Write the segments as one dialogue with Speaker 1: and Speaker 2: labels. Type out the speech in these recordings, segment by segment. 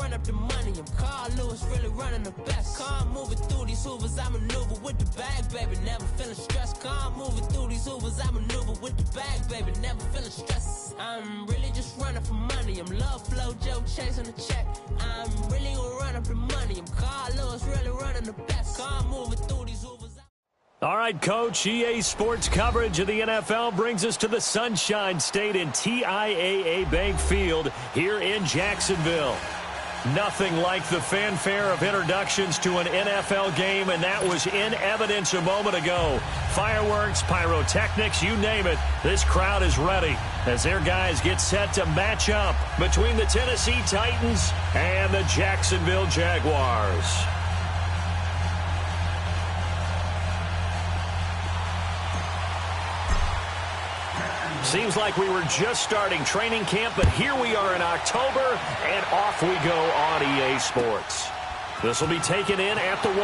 Speaker 1: run up the money. I'm Carl Lewis, really running the best. Calm moving through these hoovers, I maneuver with the bag, baby. Never feeling stressed. Calm moving through these hoovers, I maneuver with the bag, baby. Never feeling stressed. I'm really just running for money. I'm love flow, Joe chasing the check. I'm really gonna run up the money. I'm Carl Lewis, really running the best. Calm moving through these hoovers.
Speaker 2: All right, Coach, EA Sports coverage of the NFL brings us to the Sunshine State in TIAA Bank Field here in Jacksonville. Nothing like the fanfare of introductions to an NFL game, and that was in evidence a moment ago. Fireworks, pyrotechnics, you name it, this crowd is ready as their guys get set to match up between the Tennessee Titans and the Jacksonville Jaguars. Seems like we were just starting training camp, but here we are in October, and off we go on EA Sports. This will be taken in at the 1.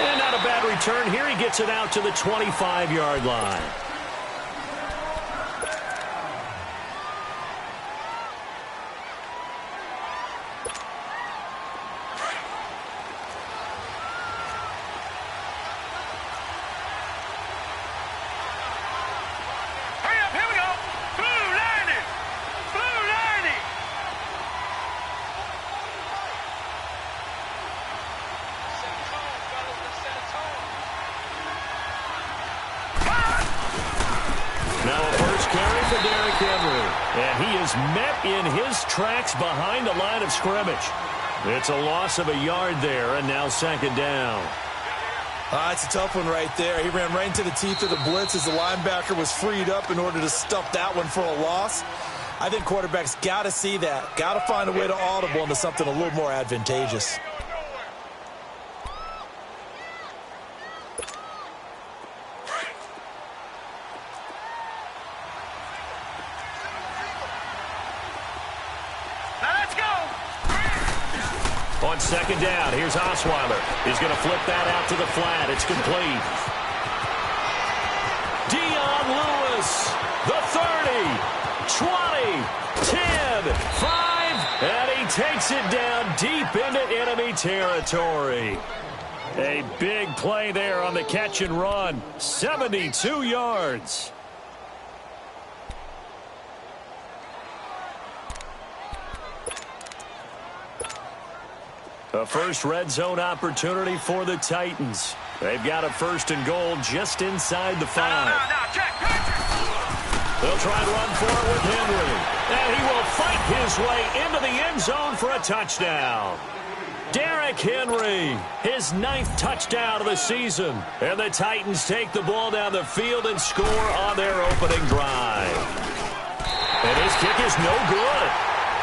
Speaker 2: And not a bad return here. He gets it out to the 25-yard line. And he is met in his tracks behind the line of scrimmage. It's a loss of a yard there, and now second down.
Speaker 3: It's a tough one right there. He ran right into the teeth of the blitz as the linebacker was freed up in order to stuff that one for a loss. I think quarterbacks got to see that. Got to find a way to audible into something a little more advantageous.
Speaker 2: On second down, here's Osweiler. He's going to flip that out to the flat. It's complete. Dion Lewis, the 30, 20, 10, 5, and he takes it down deep into enemy territory. A big play there on the catch and run. 72 yards. A first red zone opportunity for the Titans. They've got a first and goal just inside the 5. They'll try and run for it with Henry. And he will fight his way into the end zone for a touchdown. Derrick Henry, his 9th touchdown of the season. And the Titans take the ball down the field and score on their opening drive. And his kick is no good.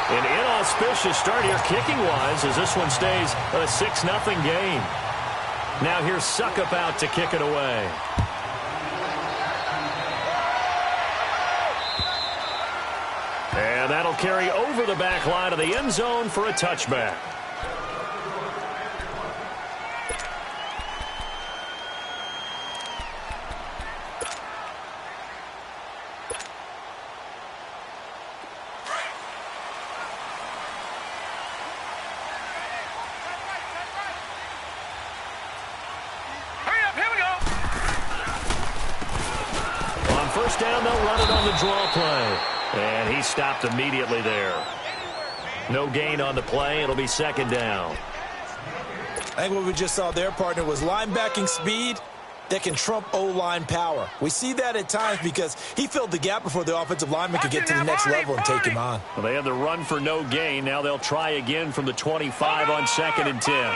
Speaker 2: An inauspicious start here kicking-wise as this one stays a 6-0 game. Now here's Suckup out to kick it away. And that'll carry over the back line of the end zone for a touchback. Down, they'll run it on the draw play. And he stopped immediately there. No gain on the play. It'll be second down.
Speaker 3: I think what we just saw there, partner, was linebacking speed that can trump O-line power. We see that at times because he filled the gap before the offensive lineman could get to the next level and take him on.
Speaker 2: Well, they had the run for no gain. Now they'll try again from the 25 on second and 10.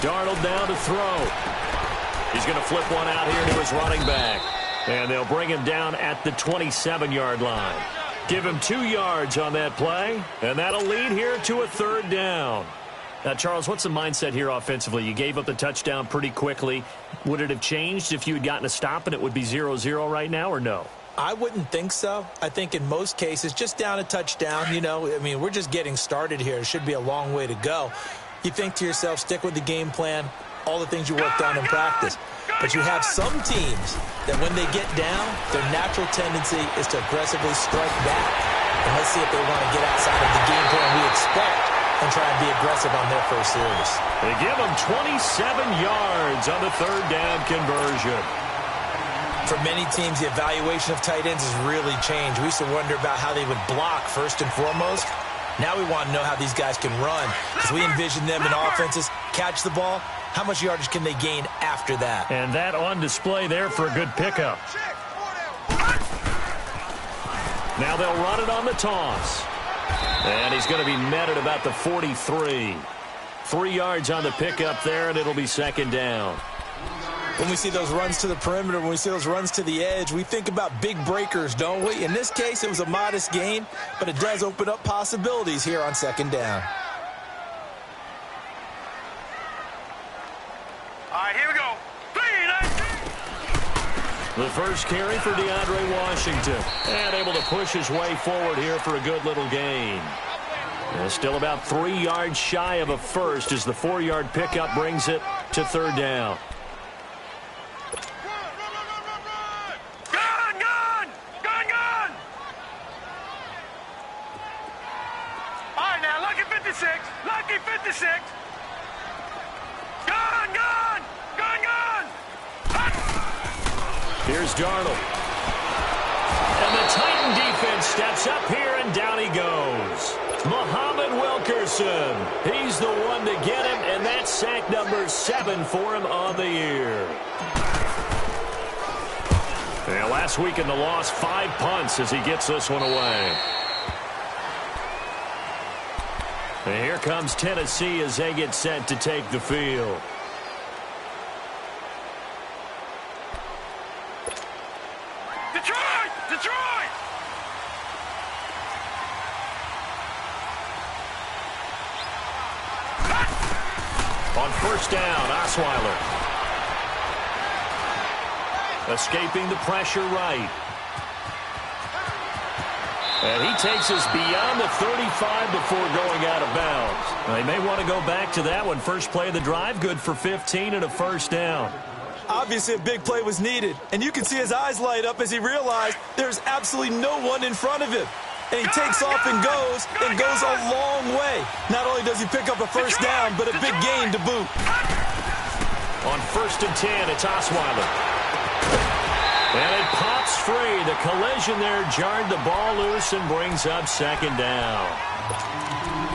Speaker 2: Darnold down to throw. He's going to flip one out here to his running back. And they'll bring him down at the 27-yard line. Give him 2 yards on that play, and that'll lead here to a third down. Now, Charles, what's the mindset here offensively? You gave up the touchdown pretty quickly. Would it have changed if you had gotten a stop and it would be 0-0 right now, or no?
Speaker 3: I wouldn't think so. I think in most cases, just down a touchdown, you know, I mean, we're just getting started here. It should be a long way to go. You think to yourself, stick with the game plan, all the things you worked on in practice. But you have some teams that when they get down, their natural tendency is to aggressively strike back. And let's see if they want to get outside of the game plan we expect and try and be aggressive on their first series.
Speaker 2: They give them 27 yards on the third down conversion.
Speaker 3: For many teams, the evaluation of tight ends has really changed. We used to wonder about how they would block first and foremost. Now we want to know how these guys can run, because we envision them in offenses catch the ball. How much yardage can they gain after that?
Speaker 2: And that on display there for a good pickup. Now they'll run it on the toss. And he's going to be met at about the 43. 3 yards on the pickup there, and it'll be second down.
Speaker 3: When we see those runs to the perimeter, when we see those runs to the edge, we think about big breakers, don't we? In this case, it was a modest gain, but it does open up possibilities here on second down.
Speaker 4: All right, here we go. 3-19.
Speaker 2: The first carry for DeAndre Washington. And able to push his way forward here for a good little gain. And still about 3 yards shy of a first as the 4-yard pickup brings it to third down.
Speaker 4: Lucky 56. Gun, gun, gun, gun.
Speaker 2: Here's Darnold. And the Titan defense steps up here, and down he goes. Muhammad Wilkerson. He's the one to get him, and that's sack number 7 for him on the year. And last week in the loss, 5 punts as he gets this one away. And here comes Tennessee as they get set to take the field.
Speaker 4: Detroit! Detroit!
Speaker 2: On first down, Osweiler. Escaping the pressure right. And he takes us beyond the 35 before going out of bounds. They may want to go back to that one. First play of the drive, good for 15 and a first down.
Speaker 3: Obviously, a big play was needed, and you can see his eyes light up as he realized there's absolutely no one in front of him. And he takes off and goes a long way. Not only does he pick up a first down, but a big gain to boot.
Speaker 2: On first and 10, it's Osweiler. And it pops free. The collision there jarred the ball loose and brings up second down.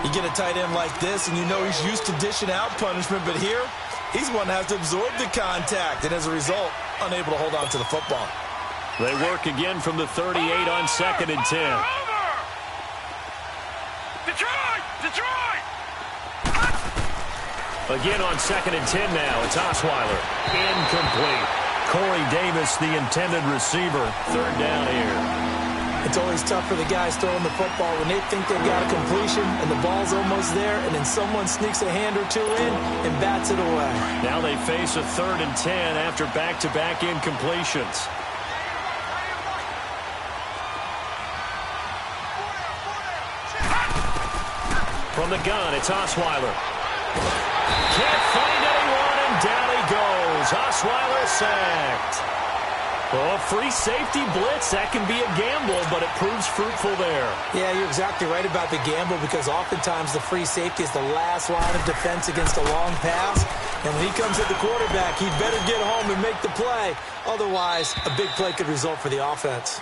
Speaker 3: You get a tight end like this, and you know he's used to dishing out punishment, but here, he's one that has to absorb the contact, and as a result, unable to hold on to the football.
Speaker 2: They work again from the 38 on second and 10.
Speaker 4: Detroit! Detroit!
Speaker 2: Again on second and 10 now. It's Osweiler. Incomplete. Corey Davis, the intended receiver. Third down here.
Speaker 3: It's always tough for the guys throwing the football when they think they've got a completion and the ball's almost there, and then someone sneaks a hand or two in and bats it away.
Speaker 2: Now they face a third and 10 after back-to-back incompletions. From the gun, it's Osweiler. Can't find anyone, and down he goes. Osweiler sacked. Well, free safety blitz, that can be a gamble, but it proves fruitful there.
Speaker 3: Yeah, you're exactly right about the gamble, because oftentimes the free safety is the last line of defense against a long pass. And when he comes at the quarterback, he'd better get home and make the play. Otherwise, a big play could result for the offense.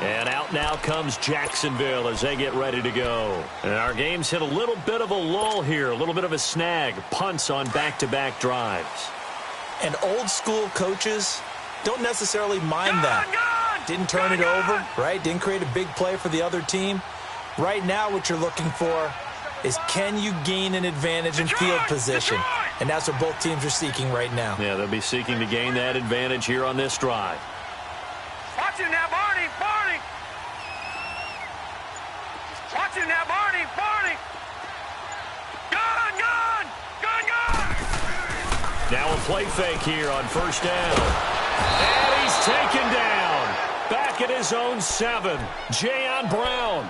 Speaker 2: And out now comes Jacksonville as they get ready to go. And our game's hit a little bit of a lull here, a little bit of a snag. Punts on back-to-back drives.
Speaker 3: And old-school coaches don't necessarily mind that. Didn't turn it over, right? Didn't create a big play for the other team. Right now what you're looking for is, can you gain an advantage in field position? And that's what both teams are seeking right now.
Speaker 2: Yeah, they'll be seeking to gain that advantage here on this drive.
Speaker 4: Watch him now, Barney! Barney! Watch him now, Barney! Barney! Gun! Gun! Gun! Gun!
Speaker 2: Now a play fake here on first down. And he's taken down. back at his own 7. Jayon Brown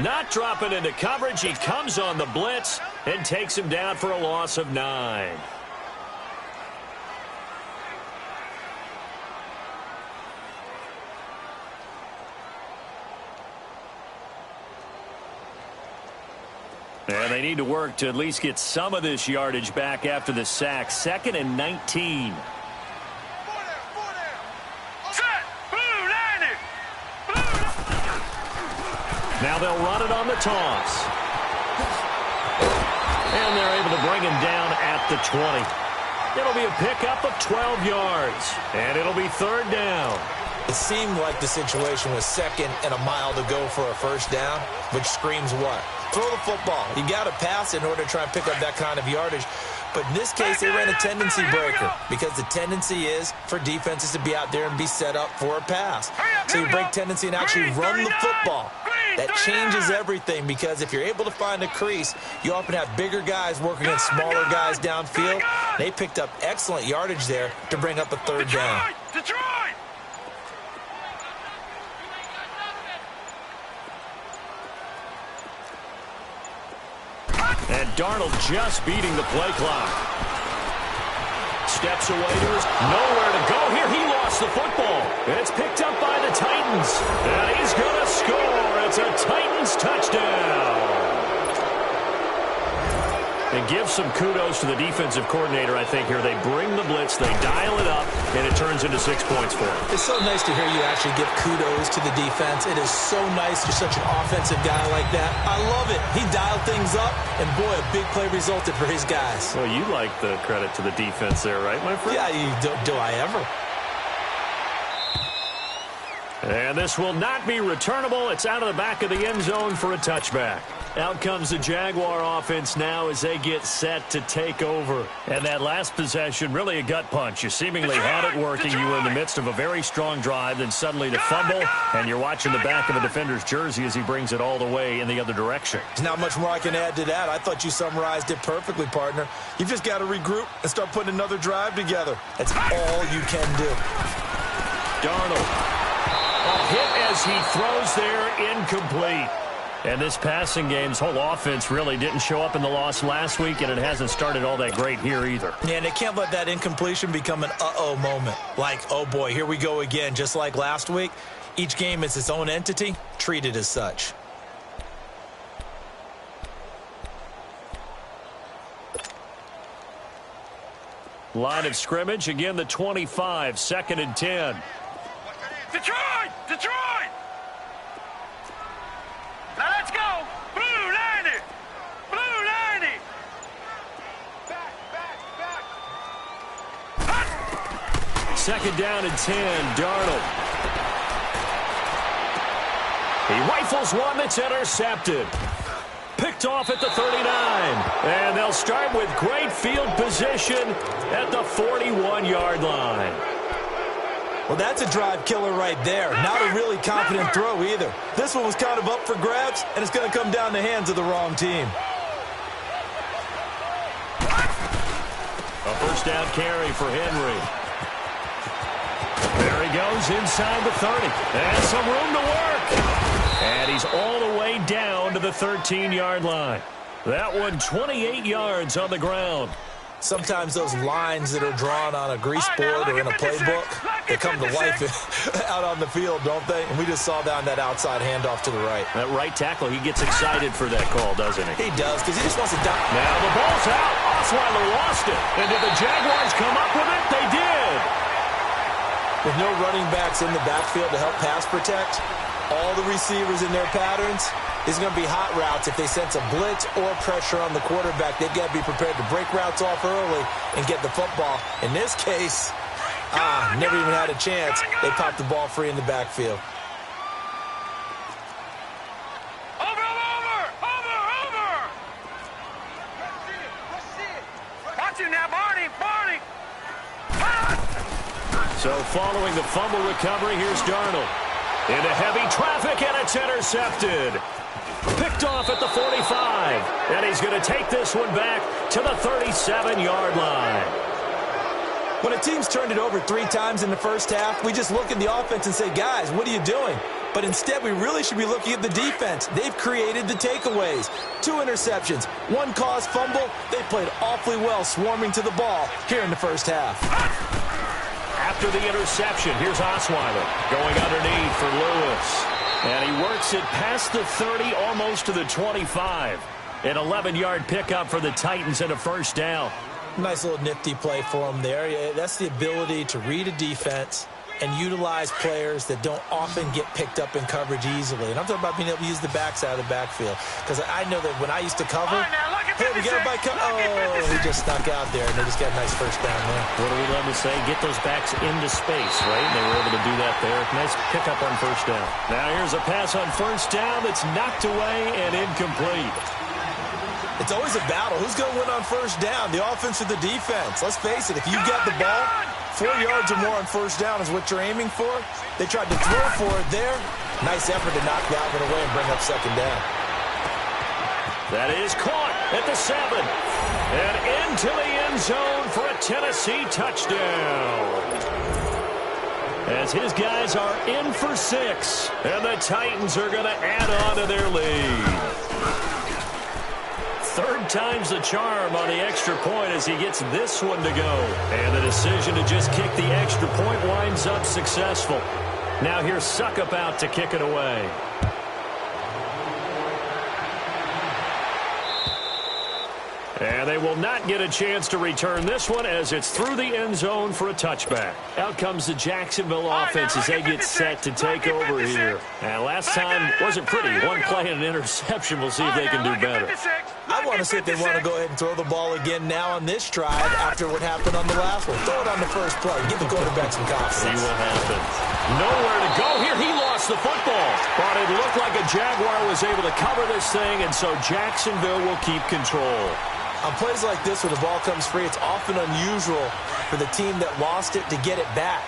Speaker 2: not dropping into coverage. He comes on the blitz and takes him down for a loss of 9. And they need to work to at least get some of this yardage back after the sack. 2nd and 19. Now they'll run it on the toss. And they're able to bring him down at the 20. It'll be a pickup of 12 yards. And it'll be 3rd down.
Speaker 3: It seemed like the situation was 2nd and a mile to go for a first down, which screams what? Throw the football. You got to pass in order to try and pick up that kind of yardage. But in this case, they ran a tendency breaker because the tendency is for defenses to be out there and be set up for a pass. So you break tendency and actually run the football. That changes everything because if you're able to find a crease, you often have bigger guys working against smaller guys downfield. They picked up excellent yardage there to bring up a 3rd down.
Speaker 2: And Darnold just beating the play clock. Steps away to his nowhere to go here. He lost the football. It's picked up by the Titans. And he's going to score. It's a Titans touchdown. And give some kudos to the defensive coordinator, I think, here. They bring the blitz, they dial it up, and it turns into 6 points for them.
Speaker 3: It's so nice to hear you actually give kudos to the defense. It is so nice you're such an offensive guy like that. I love it. He dialed things up, and boy, a big play resulted for his guys.
Speaker 2: Well, you like the credit to the defense there, right, my friend?
Speaker 3: Yeah, do I ever?
Speaker 2: And this will not be returnable. It's out of the back of the end zone for a touchback. Out comes the Jaguar offense now as they get set to take over. And that last possession, really a gut punch. You seemingly had it working. You were in the midst of a very strong drive, then suddenly the fumble, and you're watching the back of a defender's jersey as he brings it all the way in the other direction.
Speaker 3: There's not much more I can add to that. I thought you summarized it perfectly, partner. You've just got to regroup and start putting another drive together. That's all you can do.
Speaker 2: Darnold. A hit as he throws there, incomplete. And this passing game's whole offense really didn't show up in the loss last week, and it hasn't started all that great here either.
Speaker 3: Yeah, and they can't let that incompletion become an uh-oh moment. Like, oh boy, here we go again, just like last week. Each game is its own entity, treated as such.
Speaker 2: Line of scrimmage, again the 25, 2nd and 10.
Speaker 4: Detroit! Detroit! Now let's go! Blue 90! Blue 90! Back, back, back!
Speaker 2: 2nd down and 10, Darnold. He rifles one that's intercepted. Picked off at the 39. And they'll start with great field position at the 41-yard line.
Speaker 3: Well, that's a drive killer right there. Not a really confident throw either. This one was kind of up for grabs, and it's going to come down the hands of the wrong team.
Speaker 2: A first down carry for Henry. There he goes inside the 30. And some room to work. And he's all the way down to the 13-yard line. That one 28 yards on the ground.
Speaker 3: Sometimes those lines that are drawn on a grease board or in a playbook, they come to life out on the field, don't they? And we just saw down that outside handoff to the right.
Speaker 2: That right tackle, he gets excited for that call, doesn't he?
Speaker 3: He does, because he just wants to dive.
Speaker 2: Now the ball's out. Osweiler lost it. And did the Jaguars come up with it? They did.
Speaker 3: With no running backs in the backfield to help pass protect, all the receivers in their patterns, it's going to be hot routes. If they sense a blitz or pressure on the quarterback, they've got to be prepared to break routes off early and get the football. In this case, never even had a chance. They popped the ball free in the backfield.
Speaker 4: Over! Watch him now, Barney!
Speaker 2: So following the fumble recovery, here's Darnold. Into heavy traffic, and it's intercepted. Picked off at the 45. And he's going to take this one back to the 37-yard line.
Speaker 3: When a team's turned it over 3 times in the first half, we just look at the offense and say, guys, what are you doing? But instead, we really should be looking at the defense. They've created the takeaways. 2 interceptions, 1 caused fumble. They played awfully well swarming to the ball here in the first half.
Speaker 2: After the interception, here's Osweiler going underneath for Lewis. And he works it past the 30, almost to the 25. An 11-yard pickup for the Titans and a first down.
Speaker 3: Nice little nifty play for him there. Yeah, that's the ability to read a defense and utilize players that don't often get picked up in coverage easily. And I'm talking about being able to use the backs out of the backfield. Because I know that when I used to cover, hey, we got everybody cover. Oh, he just snuck out there, and they just got a nice first down there.
Speaker 2: What do we love to say? Get those backs into space, right? And they were able to do that there. Nice pickup on first down. Now here's a pass on first down that's knocked away and incomplete.
Speaker 3: It's always a battle. Who's going to win on first down, the offense or the defense? Let's face it, if you got the ball, 4 yards or more on first down is what you're aiming for. They tried to throw for it there. Nice effort to knock that one away and bring up second down.
Speaker 2: That is caught at the 7. And into the end zone for a Tennessee touchdown. As his guys are in for 6. And the Titans are going to add on to their lead. 3rd time's the charm on the extra point as he gets this one to go. And the decision to just kick the extra point winds up successful. Now here's Suckup out to kick it away. And they will not get a chance to return this one as it's through the end zone for a touchback. Out comes the Jacksonville offense as they get set to take over here. And last time wasn't pretty. 1 play and an interception. We'll see if they can do better.
Speaker 3: I want to see if they want to go ahead and throw the ball again now on this drive after what happened on the last one. Throw it on the first play. Give the quarterback some confidence.
Speaker 2: See what happens. Nowhere to go here. He lost the football. But it looked like a Jaguar was able to cover this thing, and so Jacksonville will keep control.
Speaker 3: On plays like this where the ball comes free, it's often unusual for the team that lost it to get it back.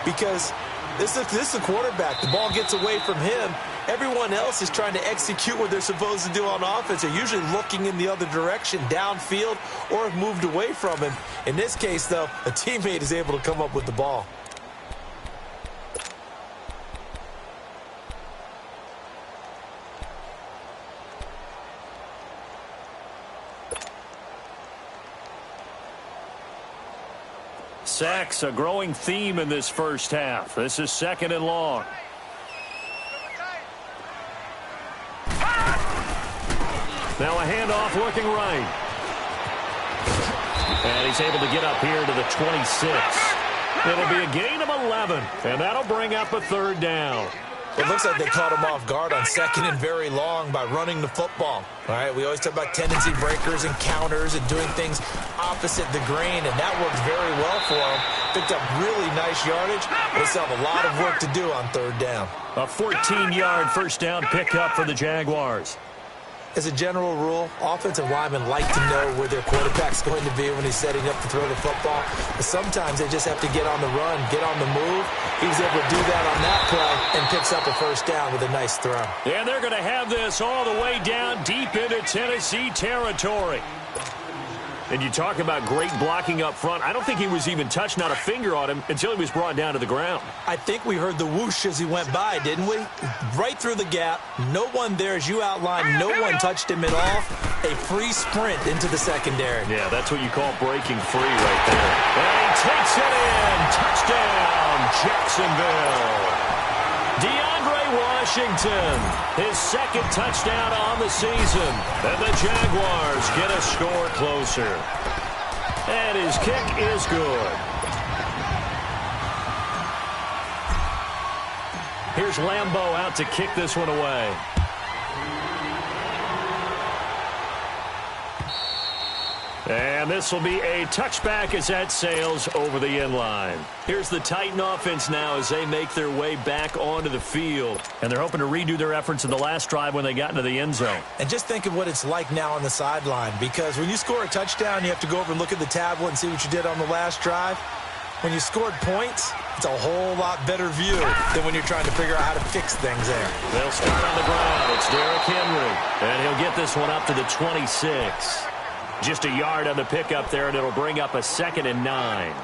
Speaker 3: Because this is the quarterback. The ball gets away from him. Everyone else is trying to execute what they're supposed to do on offense. They're usually looking in the other direction, downfield, or have moved away from him. In this case, though, a teammate is able to come up with the ball.
Speaker 2: Sacks, a growing theme in this first half. This is 2nd and long. Now a handoff looking right. And he's able to get up here to the 26. It'll be a gain of 11, and that'll bring up a 3rd down.
Speaker 3: It looks like they caught him off guard on 2nd and very long by running the football. All right, we always talk about tendency breakers and counters and doing things opposite the grain, and that worked very well for him. Picked up really nice yardage, but they still have a lot of work to do on 3rd down.
Speaker 2: A 14-yard first down pickup for the Jaguars.
Speaker 3: As a general rule, offensive linemen like to know where their quarterback's going to be when he's setting up to throw the football. But sometimes they just have to get on the run, get on the move. He was able to do that on that play and picks up a first down with a nice throw.
Speaker 2: And they're going to have this all the way down deep into Tennessee territory. And you talk about great blocking up front. I don't think he was even touched, not a finger on him, until he was brought down to the ground.
Speaker 3: I think we heard the whoosh as he went by, didn't we? Right through the gap. No one there, as you outlined. No one touched him at all. A free sprint into the secondary.
Speaker 2: Yeah, that's what you call breaking free right there. And he takes it in. Touchdown, Jacksonville. Washington, his 2nd touchdown on the season. And the Jaguars get a score closer. And his kick is good. Here's Lambeau out to kick this one away. And this will be a touchback as that sails over the end line. Here's the Titan offense now as they make their way back onto the field. And they're hoping to redo their efforts in the last drive when they got into the end zone.
Speaker 3: And just think of what it's like now on the sideline. Because when you score a touchdown, you have to go over and look at the tablet and see what you did on the last drive. When you scored points, it's a whole lot better view than when you're trying to figure out how to fix things there.
Speaker 2: They'll start on the ground. It's Derrick Henry. And he'll get this one up to the 26. Just a yard on the pickup there, and it'll bring up a 2nd and 9.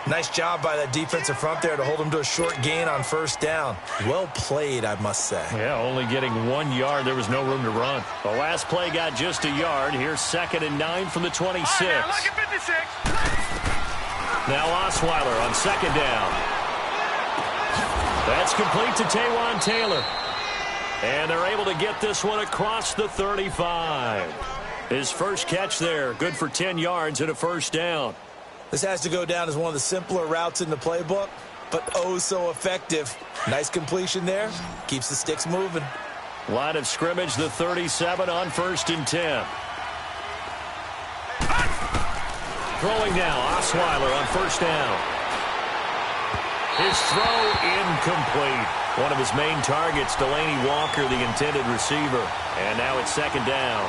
Speaker 3: Nice job by that defensive front there to hold him to a short gain on first down. Well played, I must say.
Speaker 2: Yeah, only getting 1 yard. There was no room to run. The last play got just a yard. Here's 2nd and 9 from the 26.
Speaker 4: Right, now, 56.
Speaker 2: Now Osweiler on 2nd down. That's complete to Taywan Taylor. And they're able to get this one across the 35. His first catch there, good for 10 yards and a first down.
Speaker 3: This has to go down as one of the simpler routes in the playbook, but oh so effective. Nice completion there. Keeps the sticks moving.
Speaker 2: Line of scrimmage, the 37 on 1st and 10. Throwing now, Osweiler on 1st down. His throw incomplete. One of his main targets, Delaney Walker, the intended receiver. And now it's 2nd down.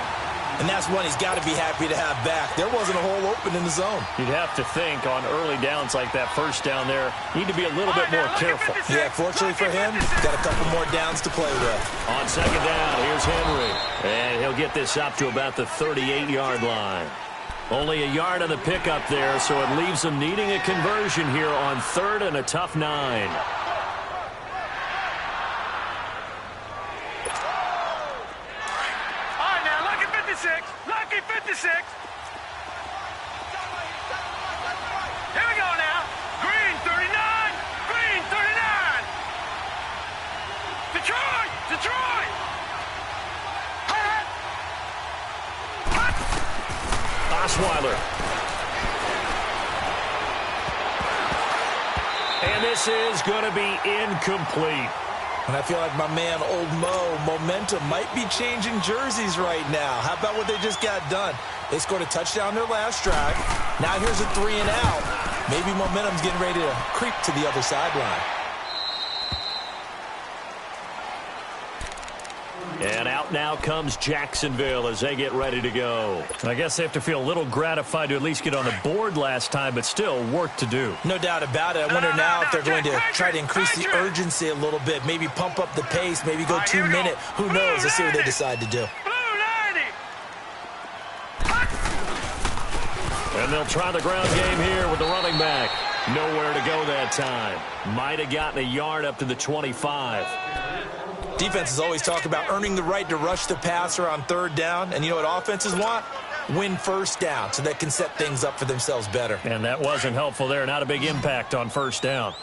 Speaker 3: And that's one he's got to be happy to have back. There wasn't a hole open in the zone.
Speaker 2: You'd have to think on early downs like that first down there, need to be a little bit more careful.
Speaker 3: Yeah, fortunately for him, got a couple more downs to play with.
Speaker 2: On 2nd down, here's Henry. And he'll get this up to about the 38-yard line. Only a yard on the pickup there, so it leaves them needing a conversion here on 3rd and a tough 9.
Speaker 4: Lucky 56. Here we go now. Green 39. Green 39. Detroit. Detroit.
Speaker 2: Osweiler. And this is going to be incomplete.
Speaker 3: And I feel like my man, Old Mo, momentum might be changing jerseys right now. How about what they just got done? They scored a touchdown their last drive. Now here's a 3 and out. Maybe momentum's getting ready to creep to the other sideline.
Speaker 2: And out now comes Jacksonville as they get ready to go. I guess they have to feel a little gratified to at least get on the board last time, but still work to do.
Speaker 3: No doubt about it. I wonder now if they're going to try to increase the urgency a little bit, maybe pump up the pace, maybe go 2 minute. Who knows? Let's see what they decide to do.
Speaker 2: And they'll try the ground game here with the running back. Nowhere to go that time. Might have gotten a yard up to the 25.
Speaker 3: Defenses always talk about earning the right to rush the passer on 3rd down. And you know what offenses want? Win first down so they can set things up for themselves better.
Speaker 2: And that wasn't helpful there. Not a big impact on 1st down.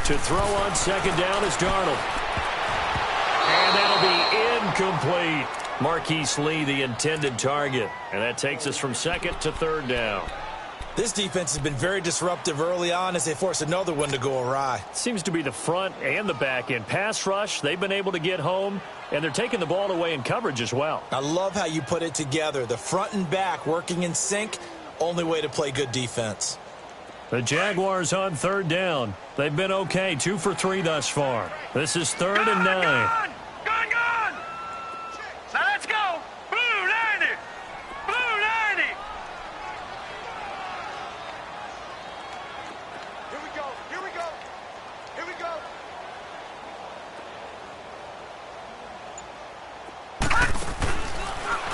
Speaker 2: To throw on 2nd down is Darnold. And that'll be incomplete. Marquise Lee, the intended target. And that takes us from 2nd to 3rd down.
Speaker 3: This defense has been very disruptive early on as they force another one to go awry.
Speaker 2: Seems to be the front and the back end. Pass rush, they've been able to get home, and they're taking the ball away in coverage as well.
Speaker 3: I love how you put it together. The front and back working in sync, only way to play good defense.
Speaker 2: The Jaguars on 3rd down. They've been okay, 2 for 3 thus far. This is 3rd and 9.
Speaker 4: Gone! Now let's go! Blue 90! Blue 90! Here we go! Here we go! Here we go!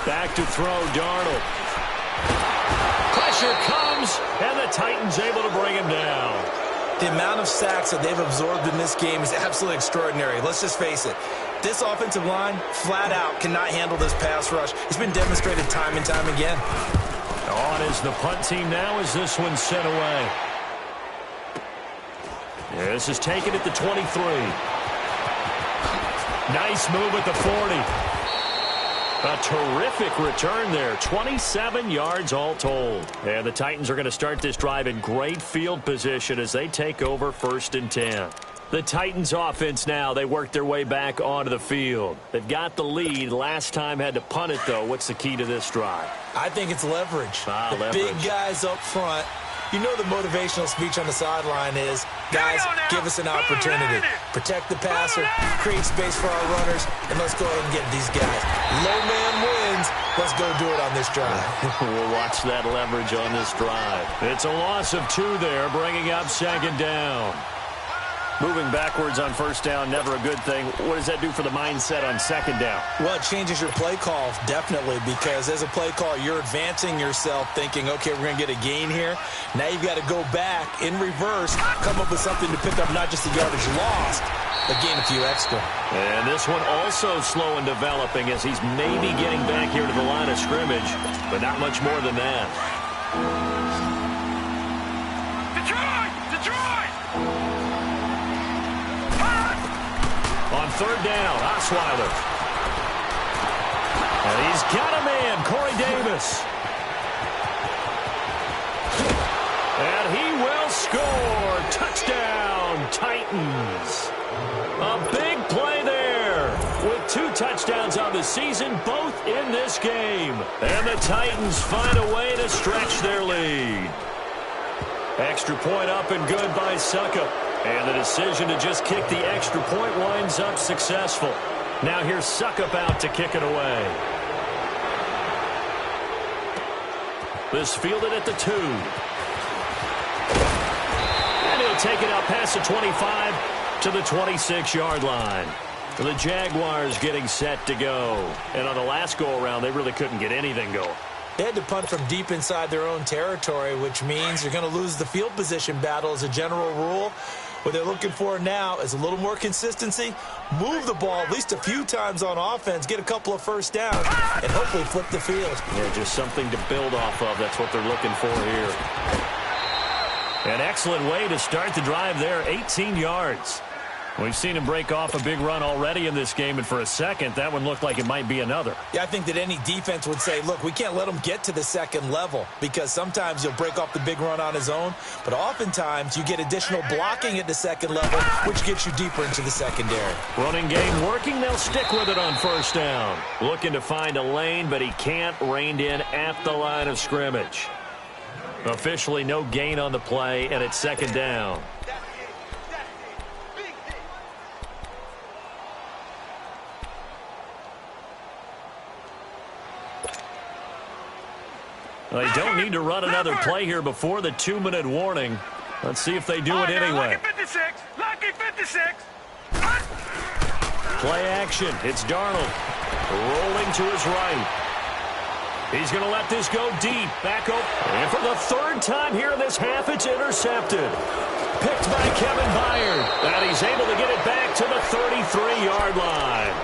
Speaker 2: Back to throw, Darnold. Pressure comes, and the Titans able to bring him down.
Speaker 3: The amount of sacks that they've absorbed in this game is absolutely extraordinary. Let's just face it. This offensive line, flat out, cannot handle this pass rush. It's been demonstrated time and time again.
Speaker 2: On is the punt team now as this one's sent away. This is taken at the 23. Nice move at the 40. A terrific return there. 27 yards all told. And the Titans are going to start this drive in great field position as they take over 1st and 10. The Titans offense now, they work their way back onto the field. They've got the lead. Last time had to punt it, though. What's the key to this drive?
Speaker 3: I think it's leverage.
Speaker 2: Leverage.
Speaker 3: Big guys up front. You know the motivational speech on the sideline is, guys, give us an opportunity. Protect the passer, create space for our runners, and let's go ahead and get these guys. Low man wins. Let's go do it on this drive.
Speaker 2: We'll watch that leverage on this drive. It's a loss of 2 there, bringing up 2nd down. Moving backwards on first down, never a good thing. What does that do for the mindset on second down?
Speaker 3: Well, it changes your play call, definitely, because as a play call, you're advancing yourself thinking, okay, we're going to get a gain here. Now you've got to go back in reverse, come up with something to pick up not just the yardage lost, but gain a few extra. And
Speaker 2: this one also slow and developing as he's maybe getting back here to the line of scrimmage, but not much more than that. On third down, Osweiler. And he's got a man, Corey Davis. And he will score. Touchdown, Titans. A big play there with 2 touchdowns on the season, both in this game. And the Titans find a way to stretch their lead. Extra point up and good by Suckup. And the decision to just kick the extra point winds up successful. Now here's Suckup out to kick it away. This fielded at the 2. And he'll take it out past the 25 to the 26-yard line. The Jaguars getting set to go. And on the last go-around, they really couldn't get anything going.
Speaker 3: They had to punt from deep inside their own territory, which means you're going to lose the field position battle as a general rule. What they're looking for now is a little more consistency, move the ball at least a few times on offense, get a couple of first downs, and hopefully flip the field.
Speaker 2: Yeah, just something to build off of. That's what they're looking for here. An excellent way to start the drive there, 18 yards. We've seen him break off a big run already in this game, and for a second, that one looked like it might be another.
Speaker 3: Yeah, I think that any defense would say, look, we can't let him get to the second level, because sometimes he'll break off the big run on his own, but oftentimes you get additional blocking at the second level, which gets you deeper into the secondary.
Speaker 2: Running game working, they'll stick with it on first down. Looking to find a lane, but he can't, reined in at the line of scrimmage. Officially no gain on the play, and it's second down. They don't need to run another play here before the 2-minute warning. Let's see if they do it anyway.
Speaker 4: Lucky 56.
Speaker 2: Play action. It's Darnold rolling to his right. He's going to let this go deep. Back up. And for the 3rd time here in this half, it's intercepted. Picked by Kevin Byard. And he's able to get it back to the 33-yard line.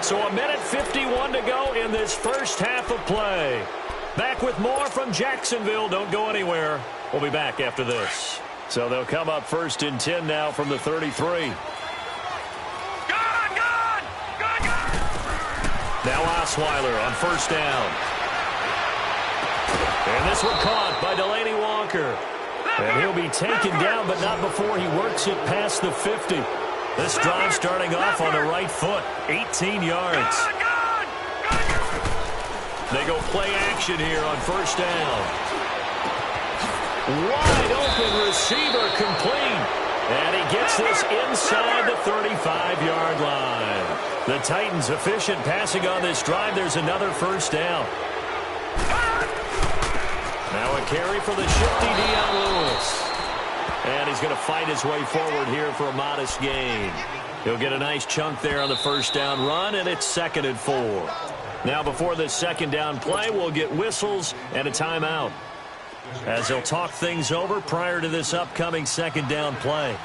Speaker 2: So 1:51 to go in this first half of play. Back with more from Jacksonville. Don't go anywhere. We'll be back after this. So they'll come up 1st and 10 now from the 33. Now Osweiler on first down. And this one caught by Delaney Walker. And he'll be taken down, but not before he works it past the 50. This drive starting off on the right foot. 18 yards. They go play action here on first down. Wide open receiver complete. And he gets this inside the 35-yard line. The Titans efficient passing on this drive. There's another first down. Now a carry for the shifty Dion Lewis. And he's going to fight his way forward here for a modest gain. He'll get a nice chunk there on the first down run, and it's 2nd and 4. Now before this second down play, we'll get whistles and a timeout, as they'll talk things over prior to this upcoming second down play.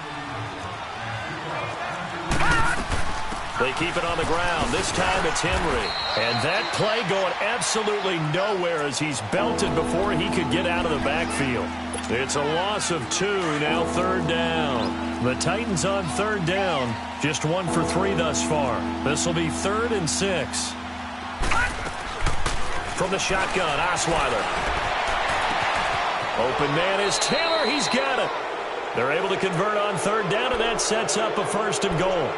Speaker 2: They keep it on the ground. This time it's Henry. And that play going absolutely nowhere as he's belted before he could get out of the backfield. It's a loss of 2, now 3rd down. The Titans on 3rd down, just 1 for 3 thus far. This will be 3rd and 6. From the shotgun, Osweiler. Open man is Taylor. He's got it. They're able to convert on 3rd down, and that sets up a 1st and goal.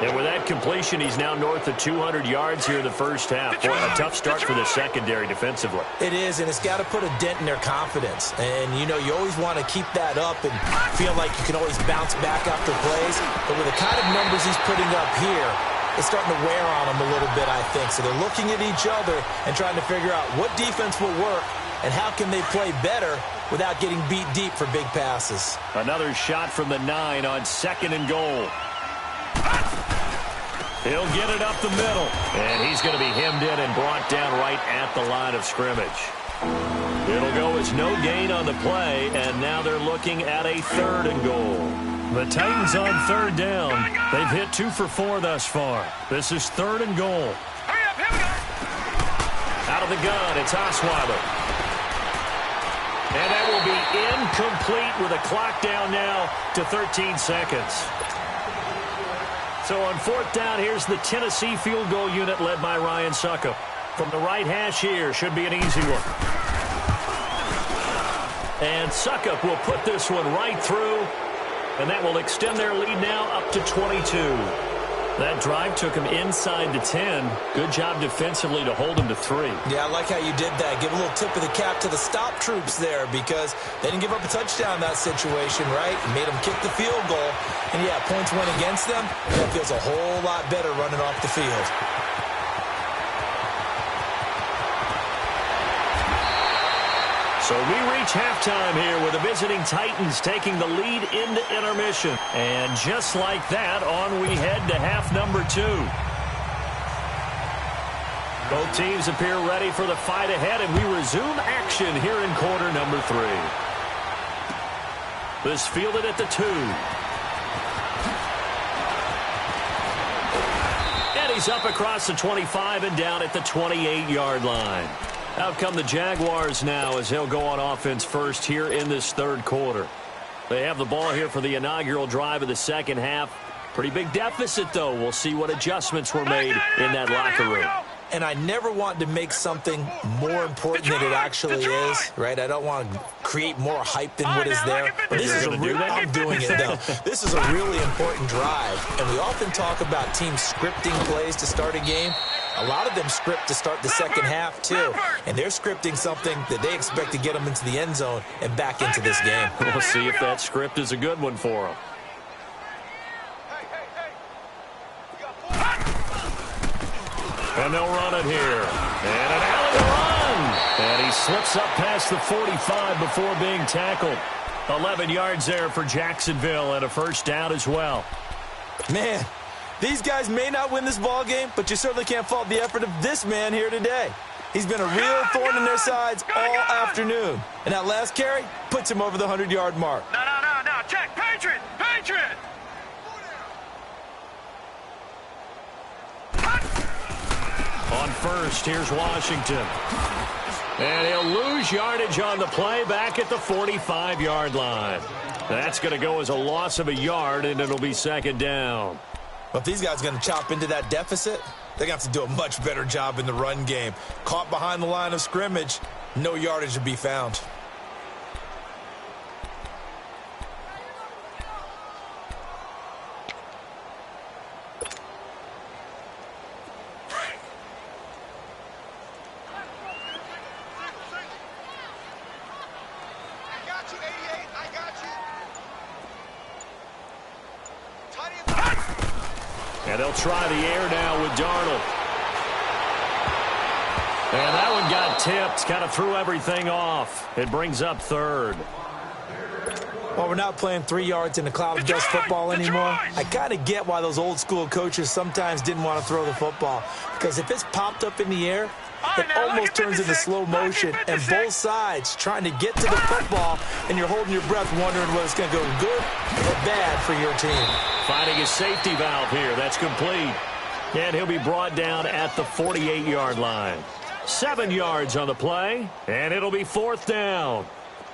Speaker 2: And with that completion, he's now north of 200 yards here in the first half. Boy, a tough start for the secondary defensively.
Speaker 3: It is, and it's got to put a dent in their confidence. And, you know, you always want to keep that up and feel like you can always bounce back after plays. But with the kind of numbers he's putting up here, it's starting to wear on them a little bit, I think. So they're looking at each other and trying to figure out what defense will work and how can they play better without getting beat deep for big passes.
Speaker 2: Another shot from the 9 on 2nd and goal. He'll get it up the middle, and he's going to be hemmed in and brought down right at the line of scrimmage. It'll go as no gain on the play, and now they're looking at a 3rd and goal. The Titans on 3rd down. They've hit 2 for 4 thus far. This is 3rd and goal.
Speaker 4: Hurry up, here we go.
Speaker 2: Out of the gun, it's Osweiler. And that will be incomplete with a clock down now to 13 seconds. So on 4th down, here's the Tennessee field goal unit led by Ryan Succop. From the right hash here, should be an easy one. And Succop will put this one right through, and that will extend their lead now up to 22. That drive took him inside the 10. Good job defensively to hold him to 3.
Speaker 3: Yeah, I like how you did that. Give a little tip of the cap to the stop troops there because they didn't give up a touchdown in that situation, right? Made them kick the field goal. And, yeah, points went against them. That feels a whole lot better running off the field.
Speaker 2: So we reach halftime here with the visiting Titans taking the lead into intermission. And just like that, on we head to half number 2. Both teams appear ready for the fight ahead, and we resume action here in quarter number 3. This fielded at the 2. And he's up across the 25 and down at the 28-yard line. Out come the Jaguars now as he'll go on offense first here in this 3rd quarter. They have the ball here for the inaugural drive of the 2nd half. Pretty big deficit, though. We'll see what adjustments were made in that locker room.
Speaker 3: And I never want to make something more important than it actually is, right? I don't want to create more hype than what is there. But this is I'm doing it, though. This is a really important drive. And we often talk about teams scripting plays to start a game. A lot of them script to start the 2nd half, too. And they're scripting something that they expect to get them into the end zone and back into this game.
Speaker 2: We'll see if that script is a good one for them. And they'll run it here. And an alley run. And he slips up past the 45 before being tackled. 11 yards there for Jacksonville and a 1st down as well.
Speaker 3: Man, these guys may not win this ball game, but you certainly can't fault the effort of this man here today. He's been a real thorn in their sides all afternoon. And that last carry puts him over the 100-yard mark.
Speaker 4: No. Check. Patriot.
Speaker 2: On 1st, here's Washington. And he'll lose yardage on the play back at the 45-yard line. That's going to go as a loss of a yard, and it'll be 2nd down.
Speaker 3: But if these guys are going to chop into that deficit, they're going to have to do a much better job in the run game. Caught behind the line of scrimmage, no yardage to be found.
Speaker 2: And they'll try the air now with Darnold. And that one got tipped, kind of threw everything off. It brings up 3rd.
Speaker 3: Well, we're not playing 3 yards in a cloud of dust football anymore. I kind of get why those old school coaches sometimes didn't want to throw the football. Because if it's popped up in the air, it almost turns into slow motion, and both sides trying to get to the football, and you're holding your breath wondering whether it's going to go good or bad for your team.
Speaker 2: Finding his safety valve here. That's complete. And he'll be brought down at the 48-yard line. 7 yards on the play, and it'll be 4th down.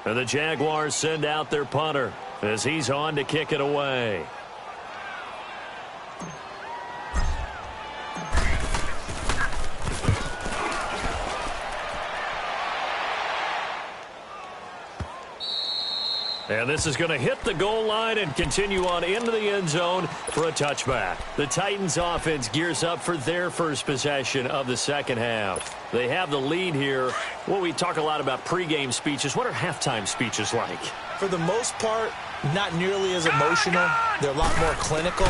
Speaker 2: And the Jaguars send out their punter as he's on to kick it away. And this is going to hit the goal line and continue on into the end zone for a touchback. The Titans offense gears up for their first possession of the 2nd half. They have the lead here. Well, we talk a lot about pregame speeches. What are halftime speeches like?
Speaker 3: For the most part, not nearly as emotional. They're a lot more clinical.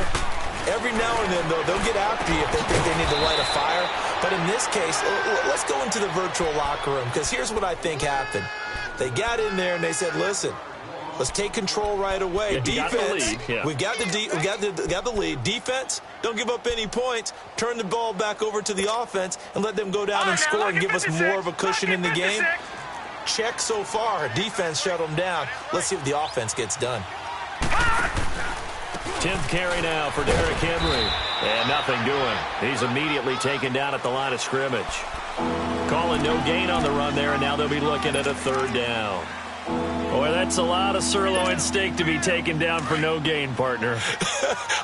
Speaker 3: Every now and then, though, they'll get after you if they think they need to light a fire. But in this case, let's go into the virtual locker room, because here's what I think happened. They got in there and they said, listen, let's take control right away.
Speaker 2: Yeah,
Speaker 3: Defense,
Speaker 2: we got
Speaker 3: the lead. Defense, don't give up any points. Turn the ball back over to the offense and let them go down and score and give us more of a cushion in the game. Check so far. Defense shut them down. Let's see what the offense gets done.
Speaker 2: 10th carry now for Derrick Henry. And nothing doing. He's immediately taken down at the line of scrimmage. Calling no gain on the run there, and now they'll be looking at a 3rd down. Boy, that's a lot of sirloin steak to be taken down for no gain, partner.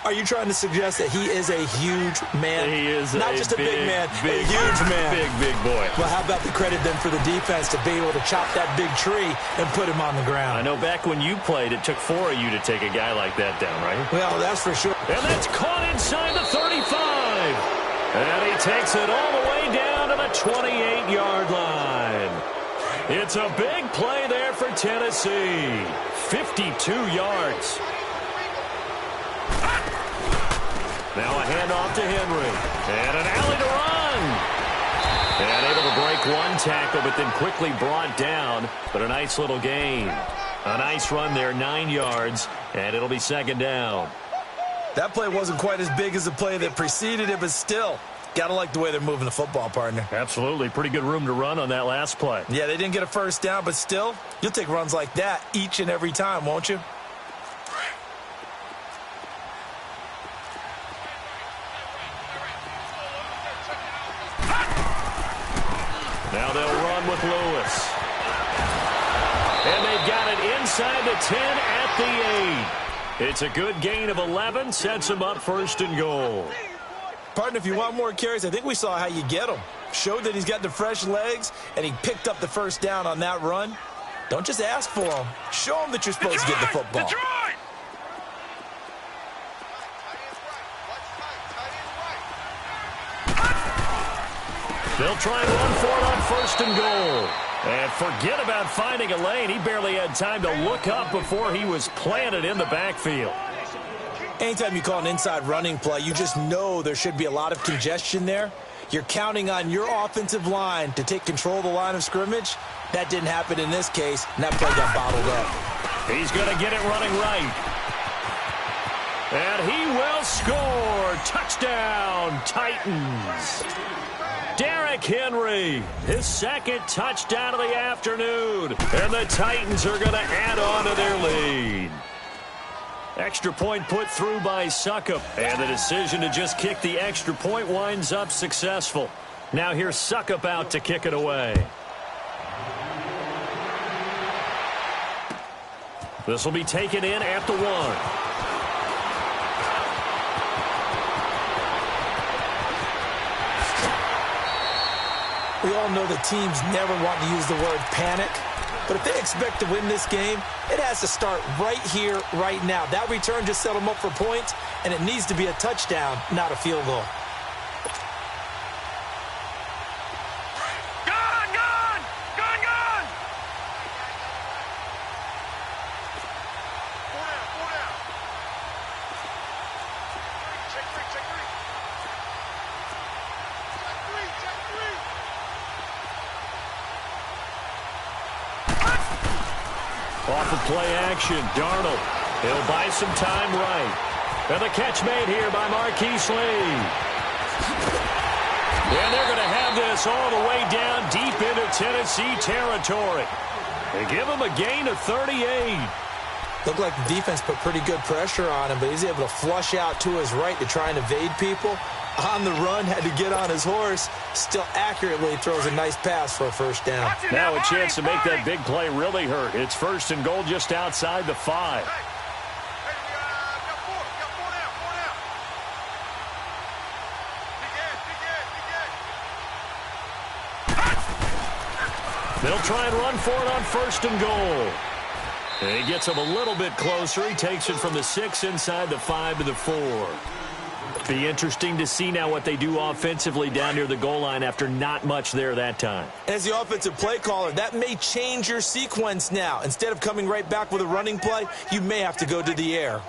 Speaker 3: Are you trying to suggest that he is a huge man?
Speaker 2: He is
Speaker 3: not just a big man, a huge man.
Speaker 2: Big boy.
Speaker 3: Well, how about the credit then for the defense to be able to chop that big tree and put him on the ground?
Speaker 2: I know back when you played, it took 4 of you to take a guy like that down, right?
Speaker 3: Well, that's for sure.
Speaker 2: And that's caught inside the 35. And he takes it all the way down to the 28-yard line. It's a big play there for Tennessee. 52 yards. Now a handoff to Henry. And an alley to run. And able to break one tackle, but then quickly brought down. But a nice little gain. A nice run there, 9 yards. And it'll be 2nd down.
Speaker 3: That play wasn't quite as big as the play that preceded it, but still, gotta like the way they're moving the football, partner.
Speaker 2: Absolutely. Pretty good room to run on that last play.
Speaker 3: Yeah, they didn't get a 1st down, but still, you'll take runs like that each and every time, won't you?
Speaker 2: Now they'll run with Lewis. And they've got it inside the 10 at the 8. It's a good gain of 11, sets them up 1st and goal.
Speaker 3: Partner, if you want more carries, I think we saw how you get him. Showed that he's got the fresh legs, and he picked up the 1st down on that run. Don't just ask for him. Show him that you're supposed to get the football.
Speaker 2: They'll try and run for it on 1st and goal. And forget about finding a lane. He barely had time to look up before he was planted in the backfield.
Speaker 3: Anytime you call an inside running play, you just know there should be a lot of congestion there. You're counting on your offensive line to take control of the line of scrimmage. That didn't happen in this case, and that play got bottled up.
Speaker 2: He's going to get it running right. And he will score. Touchdown, Titans. Derrick Henry, his 2nd touchdown of the afternoon. And the Titans are going to add on to their lead. Extra point put through by Suckup. And the decision to just kick the extra point winds up successful. Now here's Suckup out to kick it away. This will be taken in at the 1.
Speaker 3: We all know that teams never want to use the word panic, but if they expect to win this game, it has to start right here, right now. That return just set them up for points, and it needs to be a touchdown, not a field goal.
Speaker 2: Off of play action, Darnold. He'll buy some time right. And the catch made here by Marquise Lee. And they're going to have this all the way down deep into Tennessee territory. They give him a gain of 38.
Speaker 3: Looked like the defense put pretty good pressure on him, but he's able to flush out to his right to try and evade people. On the run, had to get on his horse. Still accurately throws a nice pass for a 1st down.
Speaker 2: Now a chance to make that big play really hurt. It's 1st and goal just outside the 5. They'll try and run for it on 1st and goal. And he gets him a little bit closer. He takes it from the 6 inside the 5 to the 4. Be interesting to see now what they do offensively down near the goal line after not much there that time.
Speaker 3: As the offensive play caller, that may change your sequence now. Instead of coming right back with a running play, you may have to go to the air.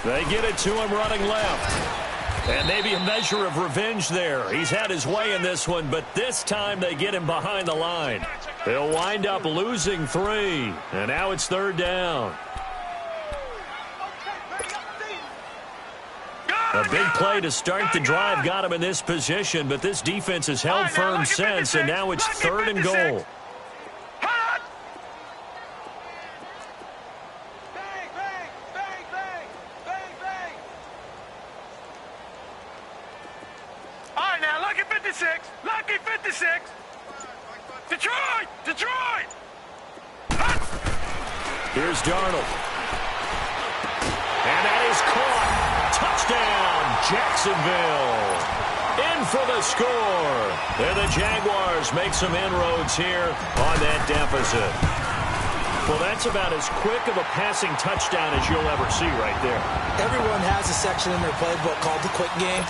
Speaker 2: They get it to him running left. And maybe a measure of revenge there. He's had his way in this one, but this time they get him behind the line. They'll wind up losing 3, and now it's 3rd down. A big play to start the drive got him in this position, but this defense has held firm since, and now it's 3rd and goal.
Speaker 4: All right, now, lucky 56. Lucky 56. Detroit! Detroit!
Speaker 2: Here's Darnold. And that is caught. Touchdown, Jacksonville. In for the score. And the Jaguars make some inroads here on that deficit. Well, that's about as quick of a passing touchdown as you'll ever see right there.
Speaker 3: Everyone has a section in their playbook called the quick game.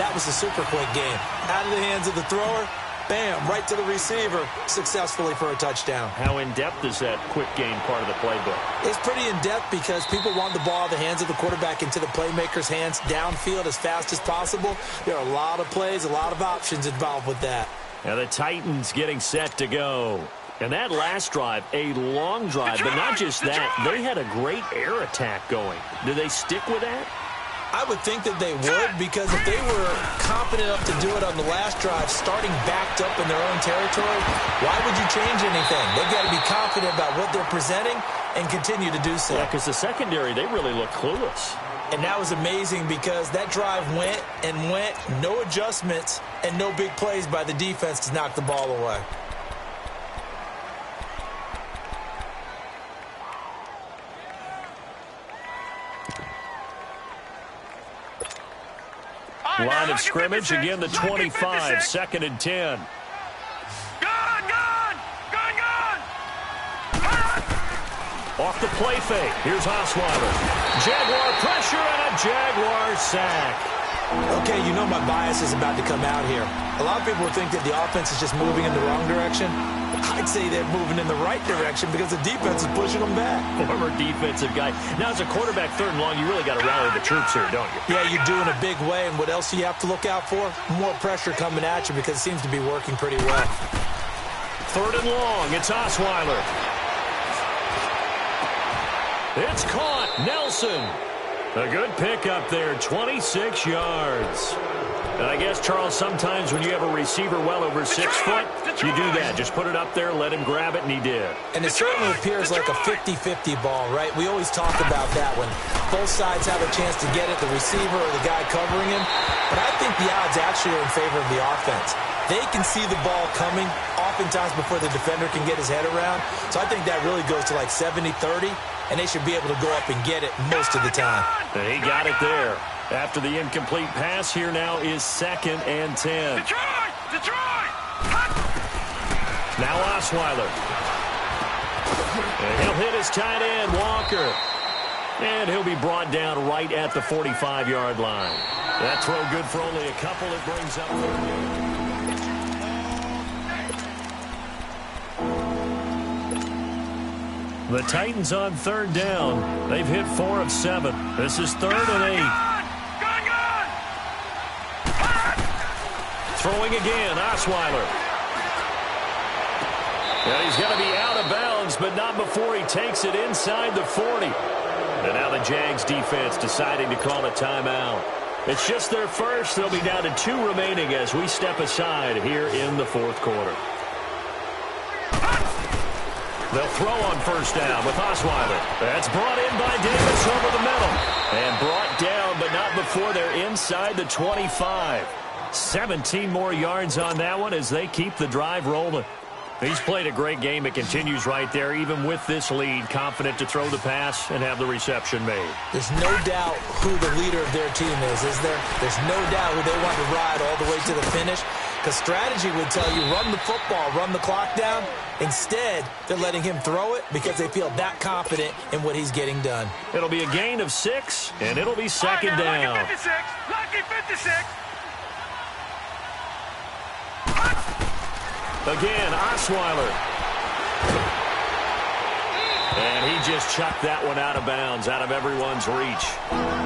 Speaker 3: That was the super quick game. Out of the hands of the thrower, bam, right to the receiver, successfully for a touchdown.
Speaker 2: How in-depth is that quick game part of the playbook?
Speaker 3: It's pretty in-depth because people want the ball out of the hands of the quarterback into the playmaker's hands downfield as fast as possible. There are a lot of plays, a lot of options involved with that.
Speaker 2: Now the Titans getting set to go. And that last drive, a long drive, but not just that. They had a great air attack going. Do they stick with that?
Speaker 3: I would think that they would, because if they were confident enough to do it on the last drive, starting backed up in their own territory, why would you change anything? They've got to be confident about what they're presenting and continue to do so.
Speaker 2: Yeah, because the secondary, they really look clueless.
Speaker 3: And that was amazing because that drive went and went, no adjustments and no big plays by the defense to knock the ball away.
Speaker 2: Line of scrimmage, again the 25, 2nd and 10.
Speaker 4: Gone!
Speaker 2: Off the play fake, here's Osweiler. Jaguar pressure and a Jaguar sack.
Speaker 3: Okay, you know my bias is about to come out here. A lot of people think that the offense is just moving in the wrong direction. I'd say they're moving in the right direction because the defense is pushing them back.
Speaker 2: Former defensive guy. Now, as a quarterback, 3rd and long, you really got to rally the troops here, don't you?
Speaker 3: Yeah, you do in a big way. And what else do you have to look out for? More pressure coming at you because it seems to be working pretty well.
Speaker 2: 3rd and long. It's Osweiler. It's caught. Nelson. A good pickup there. 26 yards. And I guess, Charles, sometimes when you have a receiver well over 6 foot, you do that. Just put it up there, let him grab it, and he did.
Speaker 3: And it certainly appears like a 50-50 ball, right? We always talk about that when both sides have a chance to get it, the receiver or the guy covering him. But I think the odds actually are in favor of the offense. They can see the ball coming oftentimes before the defender can get his head around. So I think that really goes to like 70-30, and they should be able to go up and get it most of the time.
Speaker 2: And he got it there. After the incomplete pass, here now is 2nd and 10.
Speaker 4: Detroit!
Speaker 2: Now Osweiler. And he'll hit his tight end, Walker. And he'll be brought down right at the 45-yard line. That throw good for only a couple. It brings up 3rd. The Titans on 3rd down. They've hit 4 of 7. This is 3rd and 8. Throwing again, Osweiler. Well, he's going to be out of bounds, but not before he takes it inside the 40. And now the Jags defense deciding to call a timeout. It's just their first. They'll be down to 2 remaining as we step aside here in the 4th quarter. They'll throw on 1st down with Osweiler. That's brought in by Davis over the middle. And brought down, but not before they're inside the 25. 17 more yards on that one as they keep the drive rolling. He's played a great game. It continues right there, even with this lead, confident to throw the pass and have the reception made.
Speaker 3: There's no doubt who the leader of their team is there? There's no doubt who they want to ride all the way to the finish. Because strategy would tell you, run the football, run the clock down. Instead, they're letting him throw it because they feel that confident in what he's getting done.
Speaker 2: It'll be a gain of 6, and it'll be 2nd down.
Speaker 4: Lucky 56! Lucky 56!
Speaker 2: Again, Osweiler. And he just chucked that one out of bounds, out of everyone's reach.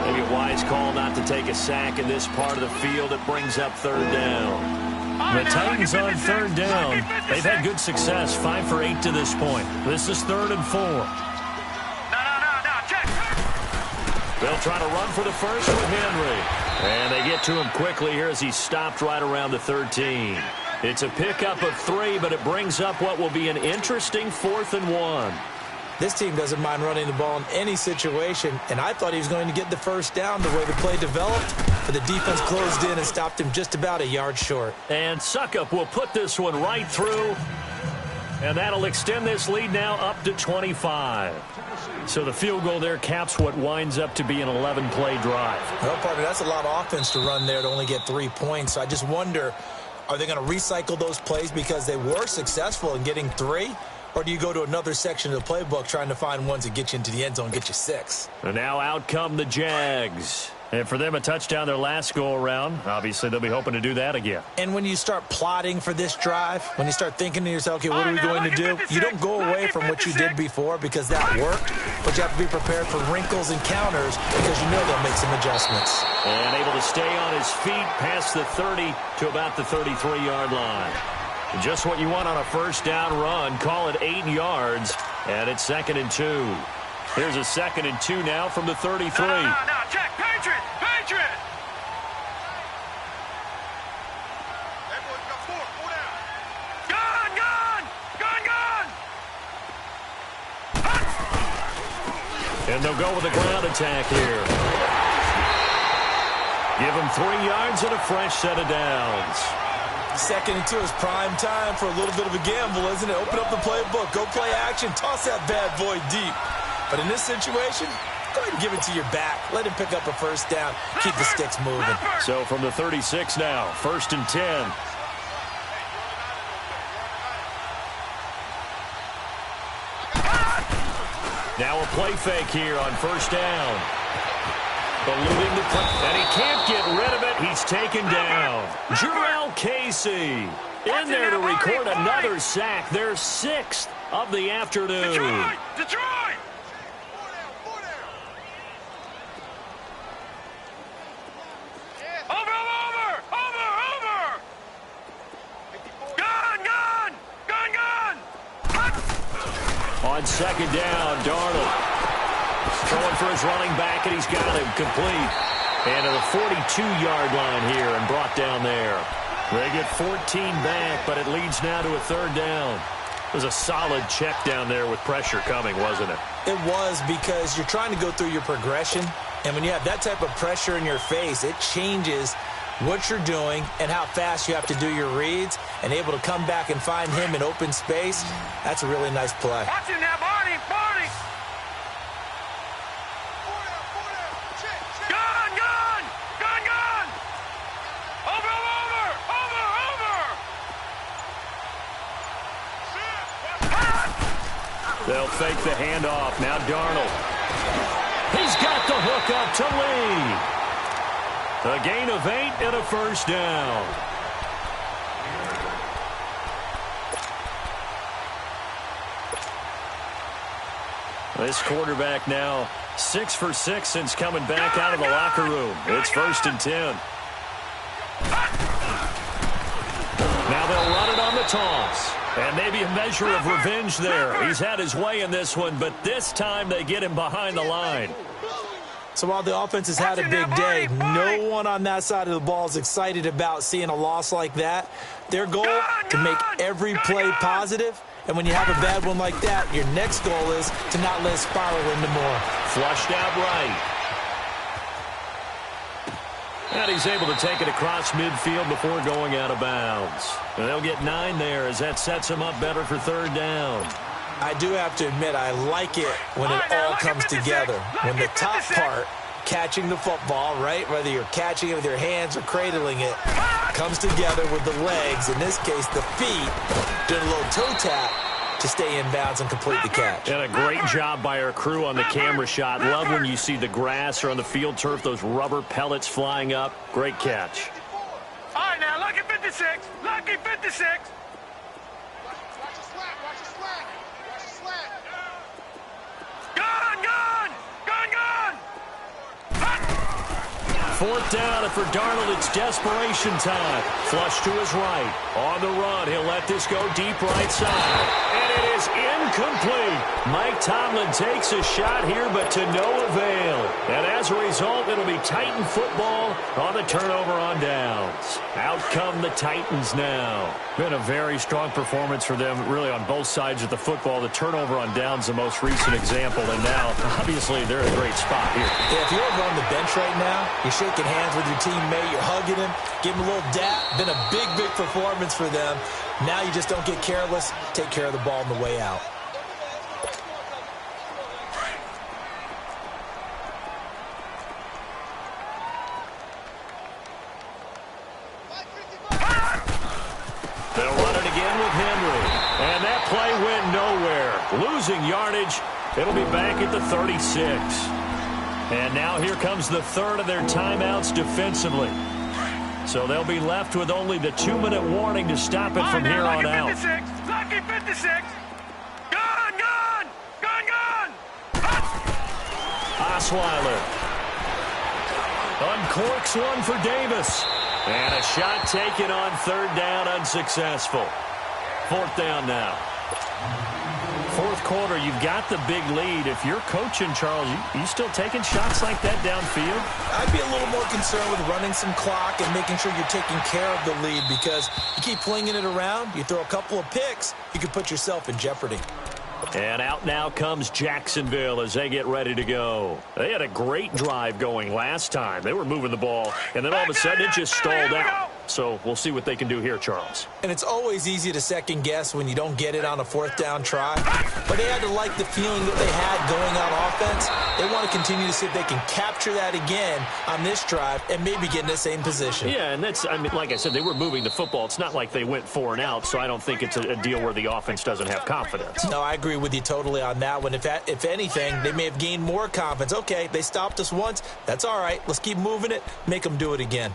Speaker 2: Maybe a wise call not to take a sack in this part of the field. It brings up third down. The Titans on third down. They've had good success, 5 for 8 to this point. This is 3rd and 4.
Speaker 4: No, check.
Speaker 2: They'll try to run for the first with Henry. And they get to him quickly here as he's stopped right around the 13. It's a pickup of 3, but it brings up what will be an interesting 4th and 1.
Speaker 3: This team doesn't mind running the ball in any situation, and I thought he was going to get the first down the way the play developed, but the defense closed in and stopped him just about a yard short.
Speaker 2: And Suckup will put this one right through, and that'll extend this lead now up to 25. So the field goal there caps what winds up to be an 11-play drive.
Speaker 3: Well, partner, that's a lot of offense to run there to only get 3 points. So I just wonder, are they going to recycle those plays because they were successful in getting 3? Or do you go to another section of the playbook trying to find ones that get you into the end zone and get you 6?
Speaker 2: And now out come the Jags. And for them, a touchdown their last go-around. Obviously, they'll be hoping to do that again.
Speaker 3: And when you start plotting for this drive, when you start thinking to yourself, okay, what are we going to do? You don't go away from what you did before because that worked, but you have to be prepared for wrinkles and counters because you know they'll make some adjustments.
Speaker 2: And able to stay on his feet past the 30 to about the 33-yard line. Just what you want on a first down run. Call it 8 yards, and it's 2nd and 2. Here's a 2nd and 2 now from the 33.
Speaker 4: No, check. Patriot. Gun.
Speaker 2: And they'll go with a ground attack here. Give him 3 yards and a fresh set of downs.
Speaker 3: 2nd and 2 is prime time for a little bit of a gamble, isn't it? Open up the playbook, go play action, toss that bad boy deep. But in this situation, go ahead and give it to your back. Let him pick up a first down. Keep the sticks moving.
Speaker 2: So from the 36 now, 1st and 10. Now a play fake here on first down. Eluding the play, and he can't get rid of it. He's taken down. Jarrell Casey in there to record another sack. Their 6th of the afternoon.
Speaker 4: Detroit! Over! Gun!
Speaker 2: On 2nd down, Darnold throwing for his running back, and he's got him complete. And to the 42-yard line here and brought down there. They get 14 back, but it leads now to a 3rd down. It was a solid check down there with pressure coming, wasn't it?
Speaker 3: It was, because you're trying to go through your progression, and when you have that type of pressure in your face, it changes what you're doing and how fast you have to do your reads, and able to come back and find him in open space. That's a really nice play.
Speaker 4: Watch him now, Barney! Gun! Over!
Speaker 2: They'll fake the handoff. Now Darnold. He's got the hook up to Lee. A gain of 8 and a first down. This quarterback now 6 for 6 since coming back out of the locker room. It's 1st and 10. Now they'll run it on the toss. And maybe a measure of revenge there. He's had his way in this one, but this time they get him behind the line.
Speaker 3: So while the offense has had a big day, no one on that side of the ball is excited about seeing a loss like that. Their goal, to make every play positive. And when you have a bad one like that, your next goal is to not let it spiral into more.
Speaker 2: Flushed out right. And he's able to take it across midfield before going out of bounds. And they'll get 9 there as that sets him up better for 3rd down.
Speaker 3: I do have to admit, I like it when it all comes together. When the top part, catching the football, right, whether you're catching it with your hands or cradling it, comes together with the legs, in this case the feet, doing a little toe tap to stay in bounds and complete the catch.
Speaker 2: And a great job by our crew on the camera shot. Love when you see the grass or on the field turf, those rubber pellets flying up. Great catch.
Speaker 4: All right, now, lucky 56. Lucky 56.
Speaker 2: 4th down, and for Darnold, it's desperation time. Flush to his right. On the run, he'll let this go deep right side. And it is incomplete. Mike Tomlin takes a shot here, but to no avail. And as a result, it'll be Titan football on the turnover on downs. Out come the Titans now. Been a very strong performance for them, really, on both sides of the football. The turnover on downs, the most recent example, and now, obviously, they're in a great spot here.
Speaker 3: Yeah, if you're over on the bench right now, you're shaking hands with your teammate, you're hugging him, give him a little dap. Been a big, big performance for them. Now you just don't get careless. Take care of the ball on the way out.
Speaker 2: They'll run it again with Henry. And that play went nowhere. Losing yardage. It'll be back at the 36. And now here comes the third of their timeouts defensively. So they'll be left with only the 2-minute warning to stop it from here on out.
Speaker 4: 56, lucky 56. Gone, gone, gone, gone.
Speaker 2: Osweiler uncorks one for Davis. And a shot taken on 3rd down, unsuccessful. 4th down now. 4th quarter, you've got the big lead. If you're coaching, Charles, you still taking shots like that downfield?
Speaker 3: I'd be a little more concerned with running some clock and making sure you're taking care of the lead, because you keep flinging it around, you throw a couple of picks, you can put yourself in jeopardy.
Speaker 2: And out now comes Jacksonville as they get ready to go. They had a great drive going last time. They were moving the ball, and then all of a sudden it just stalled out. So we'll see what they can do here, Charles.
Speaker 3: And it's always easy to second guess when you don't get it on a 4th down try. But they had to like the feeling that they had going on offense. They want to continue to see if they can capture that again on this drive and maybe get in the same position.
Speaker 2: Yeah, and that's, I mean, like I said, they were moving the football. It's not like they went 4 and out, so I don't think it's a deal where the offense doesn't have confidence.
Speaker 3: No, I agree with you totally on that one. If anything, they may have gained more confidence. Okay, they stopped us once. That's all right. Let's keep moving it. Make them do it again.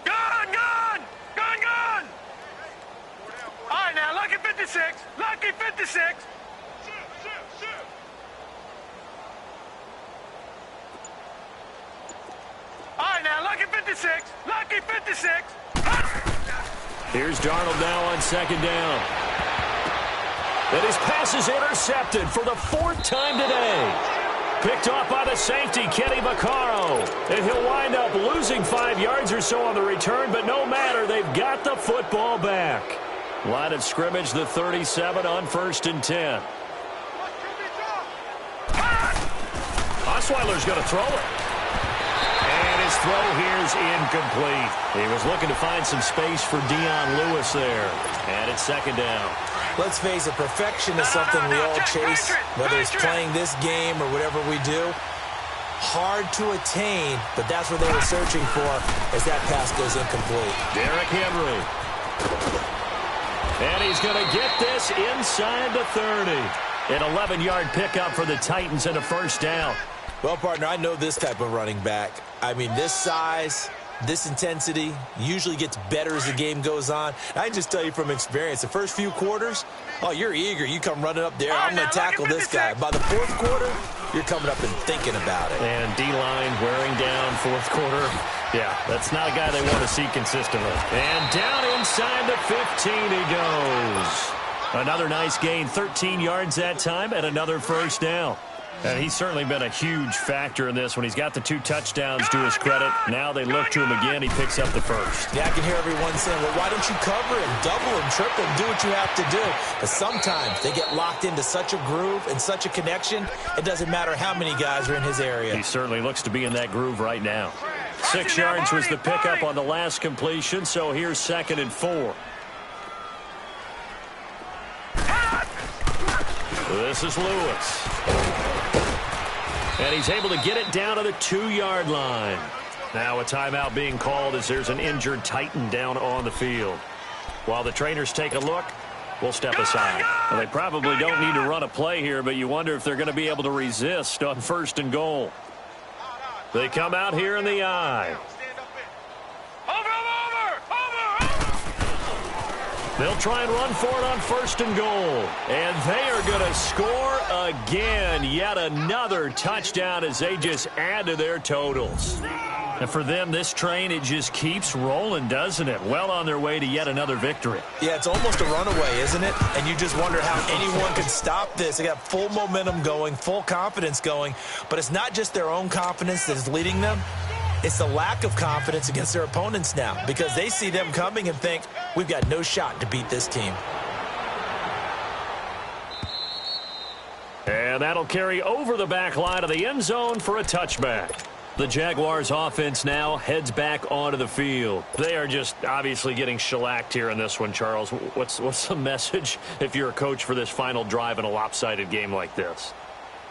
Speaker 4: Gone, gone, gone, gone. All right, now, lucky 56, lucky 56. All right, now, lucky 56, lucky 56.
Speaker 2: Here's Darnold now on 2nd down. And his pass is intercepted for the 4th time today. Picked off by the safety, Kenny Vaccaro. And he'll wind up losing 5 yards or so on the return, but no matter, they've got the football back. Line of scrimmage, the 37 on 1st and 10. Osweiler's going to throw it. And his throw here is incomplete. He was looking to find some space for Dion Lewis there. And it's 2nd down.
Speaker 3: Let's face it, perfection is something we all chase, whether it's playing this game or whatever we do. Hard to attain, but that's what they were searching for as that pass goes incomplete.
Speaker 2: Derrick Henry. And he's going to get this inside the 30. An 11-yard pickup for the Titans and a 1st down.
Speaker 3: Well, partner, I know this type of running back. I mean, this size, this intensity usually gets better as the game goes on. I can just tell you from experience, the first few quarters, oh, you're eager. You come running up there. I'm going to tackle this guy. By the 4th quarter, you're coming up and thinking about it.
Speaker 2: And D-line wearing down 4th quarter. Yeah, that's not a guy they want to see consistently. And down inside the 15 he goes. Another nice gain, 13 yards that time, and another 1st down. And he's certainly been a huge factor in this when he's got the 2 touchdowns to his credit. Now they look to him again. He picks up the 1st.
Speaker 3: Yeah, I can hear everyone saying, well, why don't you cover him, double him, triple him, do what you have to do. But sometimes they get locked into such a groove and such a connection, it doesn't matter how many guys are in his area.
Speaker 2: He certainly looks to be in that groove right now. 6 yards was the pickup on the last completion, so here's 2nd and 4. This is Lewis. And he's able to get it down to the 2-yard line. Now a timeout being called as there's an injured Titan down on the field. While the trainers take a look, we'll step aside. Well, they probably don't need to run a play here, but you wonder if they're going to be able to resist on 1st and goal. They come out here in the I. They'll try and run for it on 1st and goal. And they are going to score again. Yet another touchdown as they just add to their totals. And for them, this train, it just keeps rolling, doesn't it? Well on their way to yet another victory.
Speaker 3: Yeah, it's almost a runaway, isn't it? And you just wonder how anyone could stop this. They got full momentum going, full confidence going. But it's not just their own confidence that is leading them. It's the lack of confidence against their opponents now because they see them coming and think, we've got no shot to beat this team.
Speaker 2: And that'll carry over the back line of the end zone for a touchback. The Jaguars offense now heads back onto the field. They are just obviously getting shellacked here in this one, Charles. What's the message if you're a coach for this final drive in a lopsided game like this?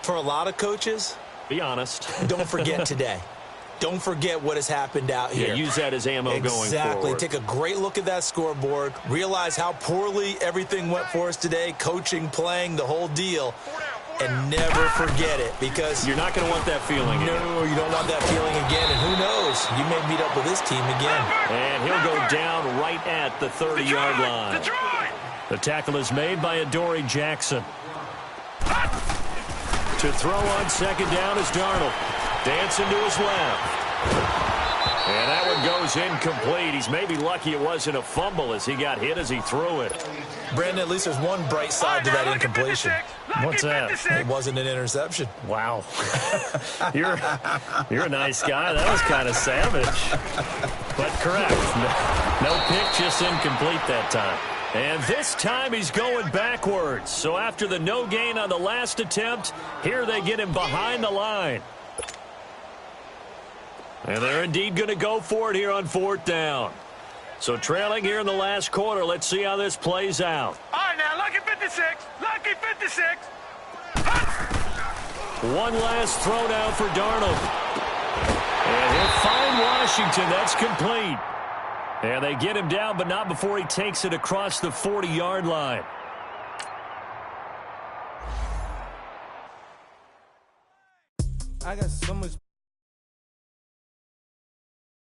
Speaker 3: For a lot of coaches,
Speaker 2: be honest.
Speaker 3: Don't forget today. Don't forget what has happened out here.
Speaker 2: Yeah, use that as ammo going forward.
Speaker 3: Exactly. Take a great look at that scoreboard. Realize how poorly everything went for us today. Coaching, playing, the whole deal. And never forget it because
Speaker 2: you're not going to want that feeling again.
Speaker 3: No, you don't want that feeling again. And who knows? You may meet up with this team again.
Speaker 2: And he'll go down right at the 30-yard line. The tackle is made by Adoree Jackson. To throw on 2nd down is Darnold. Dancing to his left. And that one goes incomplete. He's maybe lucky it wasn't a fumble as he got hit as he threw it.
Speaker 3: Brandon, at least there's one bright side to that incompletion.
Speaker 2: What's that?
Speaker 3: It wasn't an interception.
Speaker 2: Wow. You're a nice guy. That was kind of savage. But correct. No pick, just incomplete that time. And this time he's going backwards. So after the no gain on the last attempt, here they get him behind the line. And they're indeed going to go for it here on 4th down. So trailing here in the last quarter. Let's see how this plays out.
Speaker 4: All right, now, lucky 56. Lucky 56.
Speaker 2: One last throw now for Darnold. And he'll find Washington. That's complete. And they get him down, but not before he takes it across the 40-yard line.
Speaker 5: I got so much